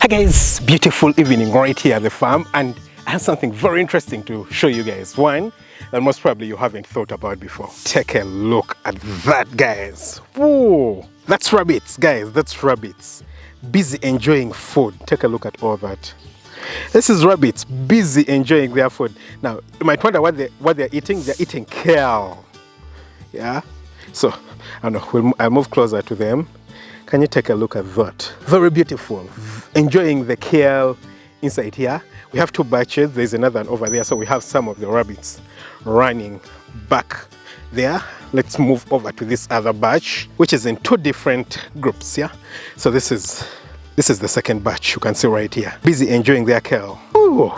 Hi guys, beautiful evening right here at the farm, and I have something very interesting to show you guys. One that most probably you haven't thought about before. Take a look at that, guys. Whoa, that's rabbits, guys. That's rabbits busy enjoying food. Take a look at all that. This is rabbits busy enjoying their food. Now you might wonder what they're eating. They're eating kale. Yeah, so I don't know, I'll move closer to them. Can you take a look at that? Very beautiful. Enjoying the kale inside here. We have two batches. There's another one over there. So we have some of the rabbits running back there. Let's move over to this other batch, which is in two different groups. Yeah. So this is the second batch. You can see right here. Busy enjoying their kale. Ooh.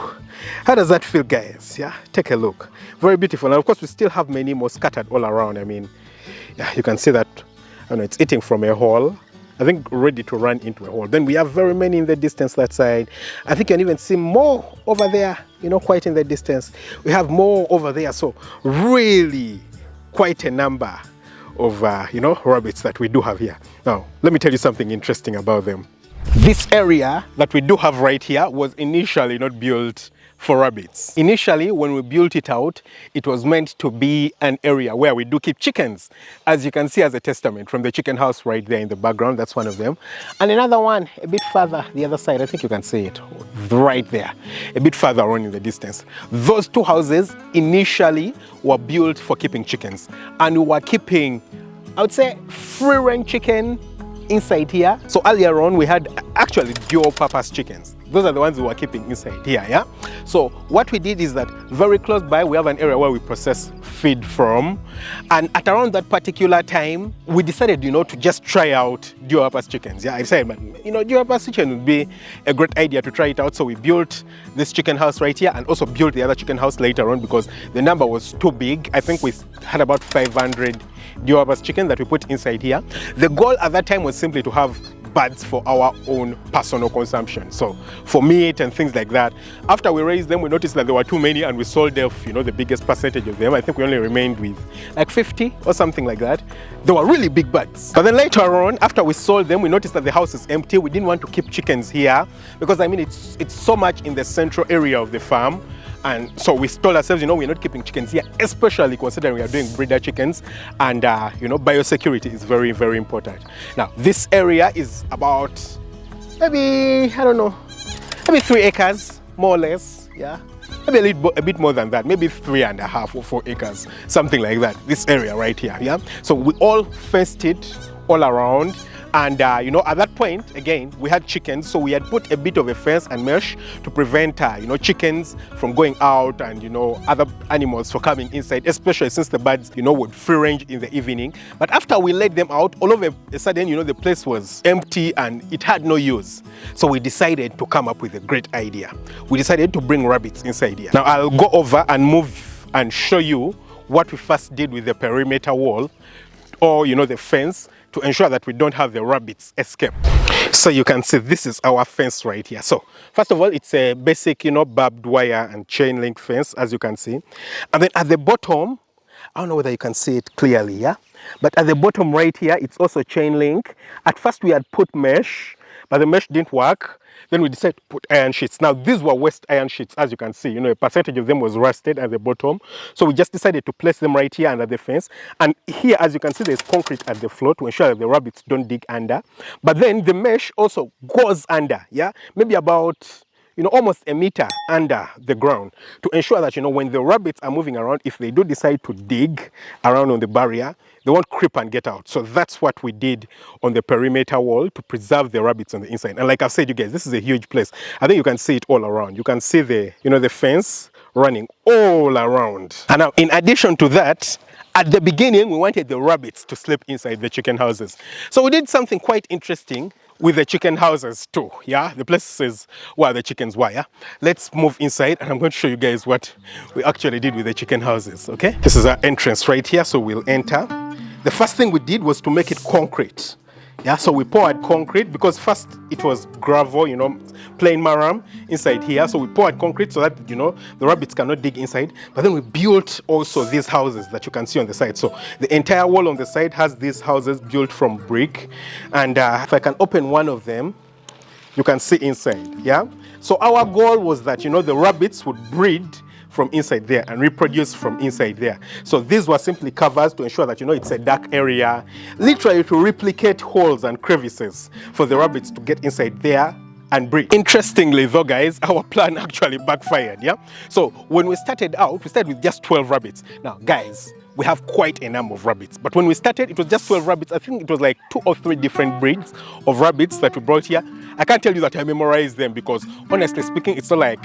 How does that feel, guys? Yeah. Take a look. Very beautiful. And of course, we still have many more scattered all around. I mean, yeah, you can see that. I know it's eating from a hole. I think ready to run into a hole. Then we have very many in the distance that side. I think you can even see more over there, you know, quite in the distance. We have more over there. So really quite a number of, rabbits that we do have here. Now, let me tell you something interesting about them. This area that we do have right here was initially not built for rabbits. Initially, when we built it out, it was meant to be an area where we do keep chickens. As you can see as a testament from the chicken house right there in the background, that's one of them. And another one a bit further, the other side, I think you can see it right there, a bit further on in the distance. Those two houses initially were built for keeping chickens. And we were keeping, I would say, free-range chicken inside here. So earlier on, we had actually dual-purpose chickens. Those are the ones we were keeping inside here, yeah? So what we did is that very close by, we have an area where we process feed from. And at around that particular time, we decided, to just try out dual-purpose chickens. Yeah, I decided, dual-purpose chicken would be a great idea to try it out. So we built this chicken house right here and also built the other chicken house later on because the number was too big. I think we had about 500 dual-purpose chicken that we put inside here. The goal at that time was simply to have birds for our own personal consumption, so for meat and things like that. After we raised them, we noticed that there were too many and we sold off, the biggest percentage of them. I think we only remained with like 50 or something like that. They were really big birds. But then later on, after we sold them, we noticed that the house is empty. We didn't want to keep chickens here because it's so much in the central area of the farm. And so we told ourselves, we're not keeping chickens here, especially considering we are doing breeder chickens, and biosecurity is very, very important. Now, this area is about maybe, I don't know, maybe 3 acres, more or less, yeah? Maybe a bit more than that, maybe 3.5 or 4 acres, something like that, this area right here, yeah? So we all fenced it all around. And at that point, again, we had chickens, so we had put a bit of a fence and mesh to prevent chickens from going out and other animals from coming inside, especially since the birds would free range in the evening. But after we let them out, all of a sudden the place was empty and it had no use. So we decided to come up with a great idea. We decided to bring rabbits inside here. Now I'll go over and move and show you what we first did with the perimeter wall, or the fence, to ensure that we don't have the rabbits escape. So you can see this is our fence right here. So first of all, it's a basic, barbed wire and chain link fence, as you can see. And then at the bottom, I don't know whether you can see it clearly, yeah? But at the bottom right here, it's also chain link. At first we had put mesh, but the mesh didn't work. Then we decided to put iron sheets. Now these were West iron sheets, as you can see. A percentage of them was rusted at the bottom. So we just decided to place them right here under the fence. And here, as you can see, there's concrete at the floor to ensure that the rabbits don't dig under. But then the mesh also goes under, yeah? Maybe about almost a meter under the ground, to ensure that, when the rabbits are moving around, if they do decide to dig around on the barrier, they won't creep and get out. So that's what we did on the perimeter wall to preserve the rabbits on the inside. And like I've said, you guys, this is a huge place. I think you can see it all around. You can see the, the fence running all around. And now, in addition to that, at the beginning, we wanted the rabbits to sleep inside the chicken houses. So we did something quite interesting with the chicken houses too, yeah? The places where the chickens were, yeah? Let's move inside and I'm going to show you guys what we actually did with the chicken houses, okay? This is our entrance right here, so we'll enter. The first thing we did was to make it concrete. Yeah, so we poured concrete because first it was gravel, plain maram inside here. So we poured concrete so that, the rabbits cannot dig inside. But then we built also these houses that you can see on the side. So the entire wall on the side has these houses built from brick. And if I can open one of them, You can see inside, yeah? So our goal was that, the rabbits would breed from inside there and reproduce from inside there. So these were simply covers to ensure that, it's a dark area, literally to replicate holes and crevices for the rabbits to get inside there and breed. Interestingly though, guys, our plan actually backfired, yeah? So when we started out, we started with just 12 rabbits. Now, guys, we have quite a number of rabbits. But when we started, it was just 12 rabbits. I think it was like 2 or 3 different breeds of rabbits that we brought here. I can't tell you that I memorized them because, honestly speaking, it's not like,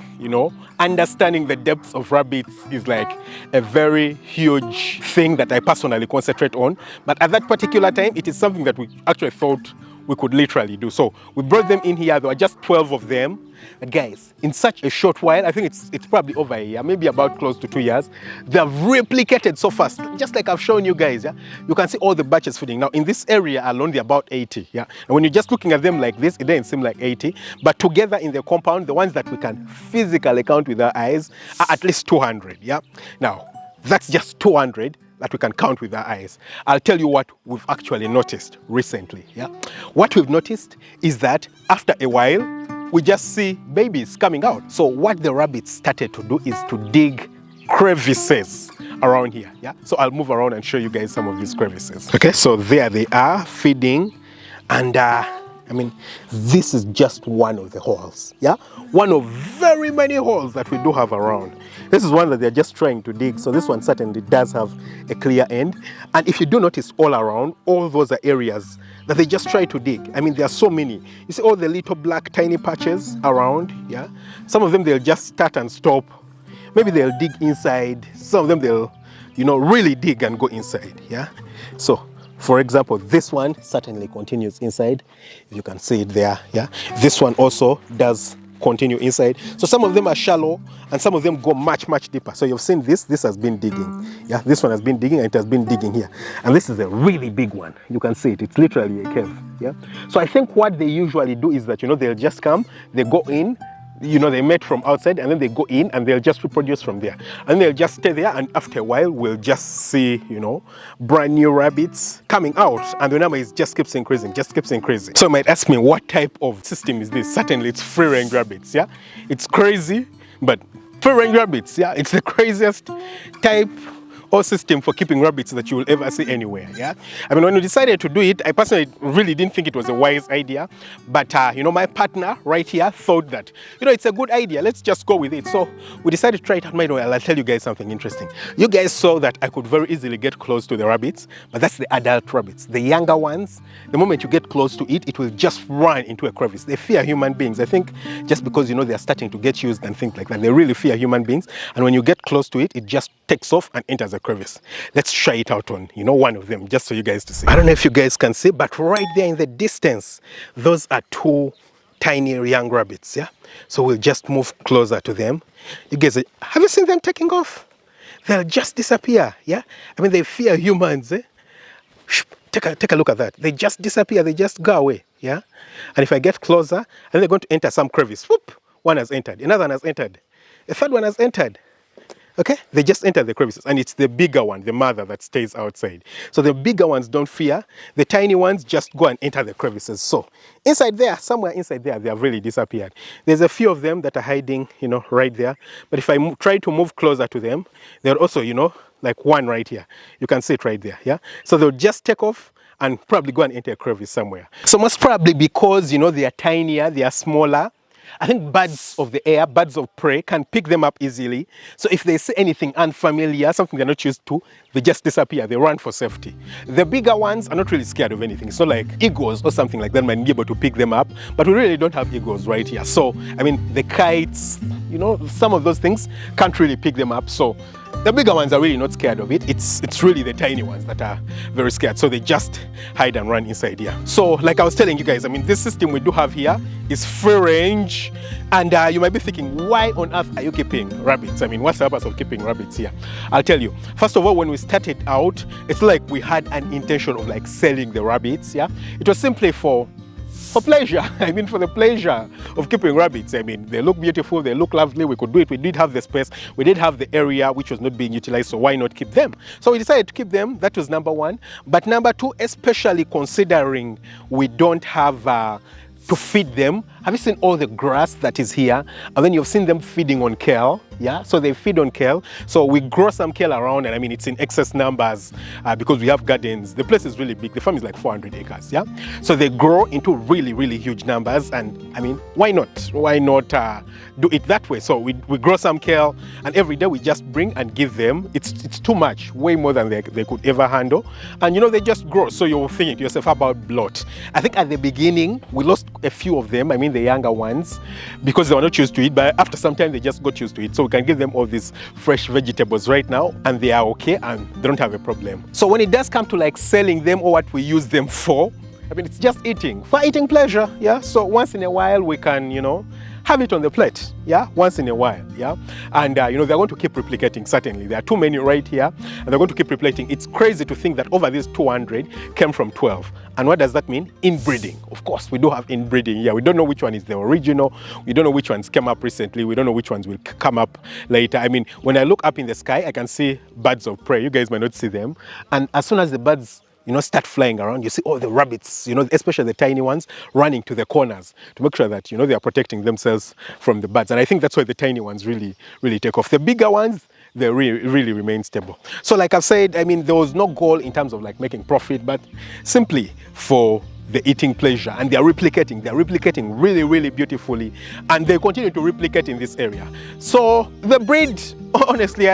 understanding the depths of rabbits is like a very huge thing that I personally concentrate on. But at that particular time, it is something that we actually thought we could literally do. So we brought them in here. There were just 12 of them. But guys, in such a short while, I think it's probably over a year, maybe about close to 2 years, they've replicated so fast, just like I've shown you guys. Yeah, you can see all the batches feeding. Now in this area alone, they're about 80. Yeah, and when you're just looking at them like this, it doesn't seem like 80, but together in the compound, the ones that we can physically count with our eyes are at least 200. Yeah, now that's just 200 that we can count with our eyes. I'll tell you what we've actually noticed recently. Yeah, what we've noticed is that after a while, we just see babies coming out. So what the rabbits started to do is to dig crevices around here. Yeah, so I'll move around and show you guys some of these crevices. Okay, so there they are feeding, and this is just one of the holes. Yeah, one of very many holes that we do have around. This is one that they're just trying to dig. So this one certainly does have a clear end. And if you do notice all around, all those are areas that they just try to dig. There are so many. You see all the little black tiny patches around, yeah? Some of them they'll just start and stop. Maybe they'll dig inside. Some of them they'll, really dig and go inside, yeah? So, for example, this one certainly continues inside. You can see it there, yeah? This one also does continue inside. So some of them are shallow and some of them go much, much deeper. So you've seen this has been digging. Yeah, this one has been digging and it has been digging here. And this is a really big one. You can see it. It's literally a cave. Yeah. So I think what they usually do is that, they'll just come, they go in, they met from outside and then they go in and they'll just reproduce from there. And they'll just stay there and after a while we'll just see, brand new rabbits coming out and the number just keeps increasing, So you might ask me, what type of system is this? Certainly it's free-range rabbits, yeah? It's crazy, but free-range rabbits, yeah? It's the craziest type or system for keeping rabbits that you will ever see anywhere, yeah? When we decided to do it, I personally really didn't think it was a wise idea, but my partner right here thought that, it's a good idea, let's just go with it. So we decided to try it out. I'll tell you guys something interesting. You guys saw that I could very easily get close to the rabbits, but that's the adult rabbits. The younger ones, the moment you get close to it, it will just run into a crevice. They fear human beings. I think just because, they're starting to get used and things like that, they really fear human beings. And when you get close to it, it just takes off and enters a crevice. Let's try it out on, one of them, just so you guys to see. I don't know if you guys can see, but right there in the distance, those are 2 tiny young rabbits, yeah? So we'll just move closer to them. You guys, have you seen them taking off? They'll just disappear, yeah? They fear humans, eh? Take a look at that. They just disappear, they just go away, yeah? And if I get closer, and they're going to enter some crevice. Whoop! One has entered, another one has entered, a third one has entered. Okay, they just enter the crevices and it's the bigger one, the mother, that stays outside. So the bigger ones don't fear, the tiny ones just go and enter the crevices. So inside there, somewhere inside there, they have really disappeared. There's a few of them that are hiding, right there. But if I try to move closer to them, they're also, like one right here. You can see it right there, yeah? So they'll just take off and probably go and enter a crevice somewhere. So most probably because, they are tinier, they are smaller, I think birds of the air, birds of prey can pick them up easily. So if they see anything unfamiliar, something they're not used to, they just disappear, they run for safety. The bigger ones are not really scared of anything. It's not like eagles or something like that might be able to pick them up, but we really don't have eagles right here. So, the kites, some of those things can't really pick them up. So the bigger ones are really not scared of it. It's really the tiny ones that are very scared. So they just hide and run inside here. So like I was telling you guys, this system we do have here is free range. And you might be thinking, why on earth are you keeping rabbits? What's the purpose of keeping rabbits here? I'll tell you. First of all, when we started out, it's like we had an intention of like selling the rabbits, yeah? It was simply for pleasure. For the pleasure of keeping rabbits. They look beautiful, they look lovely, we could do it. We did have the space, we did have the area which was not being utilized, so why not keep them? So we decided to keep them. That was number one. But number two, especially considering we don't have to feed them have you seen all the grass that is here? And then you've seen them feeding on kale, yeah? So they feed on kale. So we grow some kale around, and I mean, it's in excess numbers because we have gardens. The place is really big. The farm is like 400 acres, yeah? So they grow into really, really huge numbers. And I mean, why not? Why not do it that way? So we grow some kale, and every day we just bring and give them. It's too much, way more than they could ever handle. And you know, they just grow. So you're thinking to yourself, how about blot? I think at the beginning, we lost a few of them, I mean the younger ones, because they were not used to it, but after some time they just got used to it. So we can give them all these fresh vegetables right now, and they are okay, and they don't have a problem. So when it does come to like selling them or what we use them for, I mean, it's just eating, for eating pleasure, yeah? So once in a while we can, you know, have it on the plate, yeah, once in a while, yeah? And, you know, they're going to keep replicating, certainly. There are too many right here, and they're going to keep replicating. It's crazy to think that over these 200 came from 12. And what does that mean? Inbreeding. Of course, we do have inbreeding here. We don't know which one is the original. We don't know which ones came up recently. We don't know which ones will come up later. I mean, when I look up in the sky, I can see birds of prey. You guys might not see them. And as soon as the birds, you know, start flying around, you see all the rabbits, you know, especially the tiny ones, running to the corners to make sure that, you know, they are protecting themselves from the birds. And I think that's why the tiny ones really take off. The bigger ones, they really remain stable. So like I've said, I mean, there was no goal in terms of like making profit, but simply for the eating pleasure. And they're replicating really beautifully, and they continue to replicate in this area. So the breed, honestly,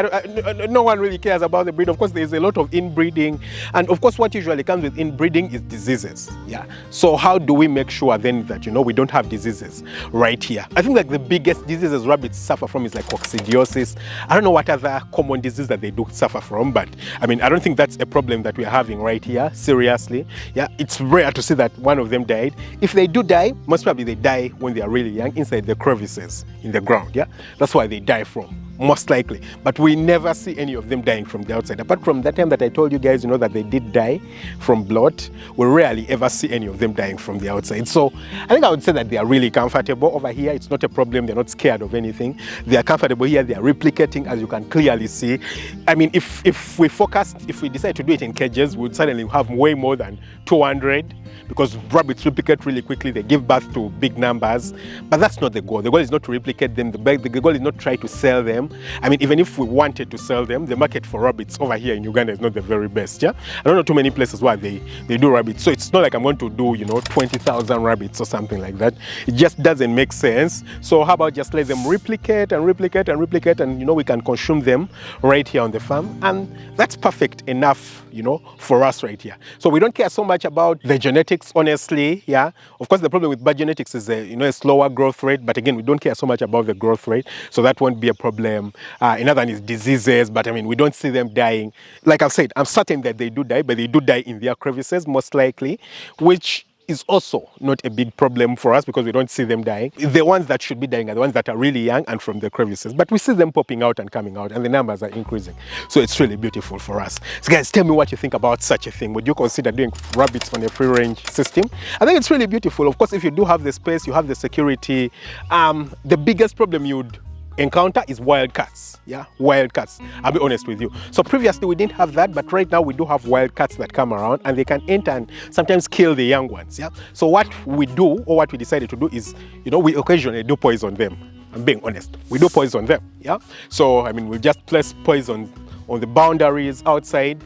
no one really cares about the breed. Of course, there's a lot of inbreeding, and of course what usually comes with inbreeding is diseases, yeah? So how do we make sure then that, you know, we don't have diseases right here? I think like the biggest diseases rabbits suffer from is like coccidiosis. I don't know what other common disease that they do suffer from, but I mean, I don't think that's a problem that we're having right here, seriously, yeah? It's rare to see that one of them died. If they do die, most probably they die when they are really young, inside the crevices in the ground, yeah? That's why they die from, most likely. But we never see any of them dying from the outside. Apart from that time that I told you guys, you know, that they did die from blood, we rarely ever see any of them dying from the outside. So I think I would say that they are really comfortable over here. It's not a problem. They're not scared of anything. They are comfortable here. They are replicating, as you can clearly see. I mean, if we decide to do it in cages, we would certainly have way more than 200, because rabbits replicate really quickly. They give birth to big numbers, but that's not the goal. The goal is not to replicate them. The goal is not to try to sell them. I mean, even if we wanted to sell them, the market for rabbits over here in Uganda is not the very best, yeah? I don't know too many places where they do rabbits, so it's not like I'm going to do, you know, 20,000 rabbits or something like that. It just doesn't make sense. So how about just let them replicate, and you know, we can consume them right here on the farm, and that's perfect enough, you know, for us right here. So we don't care so much about the genetics, honestly, yeah? Of course, the problem with bad genetics is you know, a slower growth rate, but again, we don't care so much about the growth rate, so that won't be a problem. Another one is diseases, but I mean, we don't see them dying. Like I've said, I'm certain that they do die, but they do die in their crevices, most likely, which is also not a big problem for us because we don't see them dying. The ones that should be dying are the ones that are really young and from the crevices, but we see them popping out and coming out, and the numbers are increasing. So it's really beautiful for us. So guys, tell me what you think about such a thing. Would you consider doing rabbits on a free range system? I think it's really beautiful. Of course, if you do have the space, you have the security, the biggest problem you'd encounter is wild cats, yeah? Wild cats, I'll be honest with you. So previously we didn't have that, but right now we do have wild cats that come around, and they can enter and sometimes kill the young ones, yeah? So what we do, or what we decided to do is, you know, we occasionally do poison them. I'm being honest, we do poison them, yeah? So I mean, we just place poison on the boundaries outside,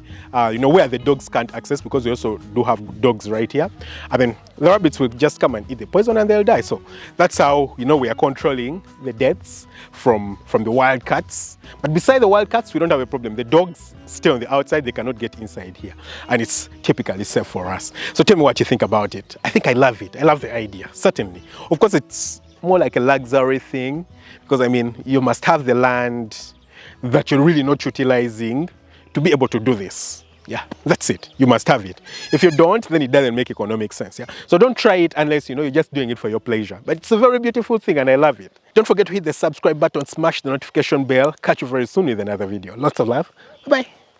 you know, where the dogs can't access, because we also do have dogs right here. And then the rabbits will just come and eat the poison and they'll die. So that's how, you know, we are controlling the deaths from the wild cats. But beside the wild cats, we don't have a problem. The dogs stay on the outside, they cannot get inside here. And it's typically safe for us. So tell me what you think about it. I think I love it. I love the idea, certainly. Of course, it's more like a luxury thing, because I mean, you must have the land that you're really not utilizing to be able to do this. Yeah, that's it. You must have it. If you don't, then it doesn't make economic sense. Yeah, so don't try it unless, you know, you're just doing it for your pleasure. But it's a very beautiful thing, and I love it. Don't forget to hit the subscribe button, smash the notification bell. Catch you very soon with another video. Lots of love. Bye-bye.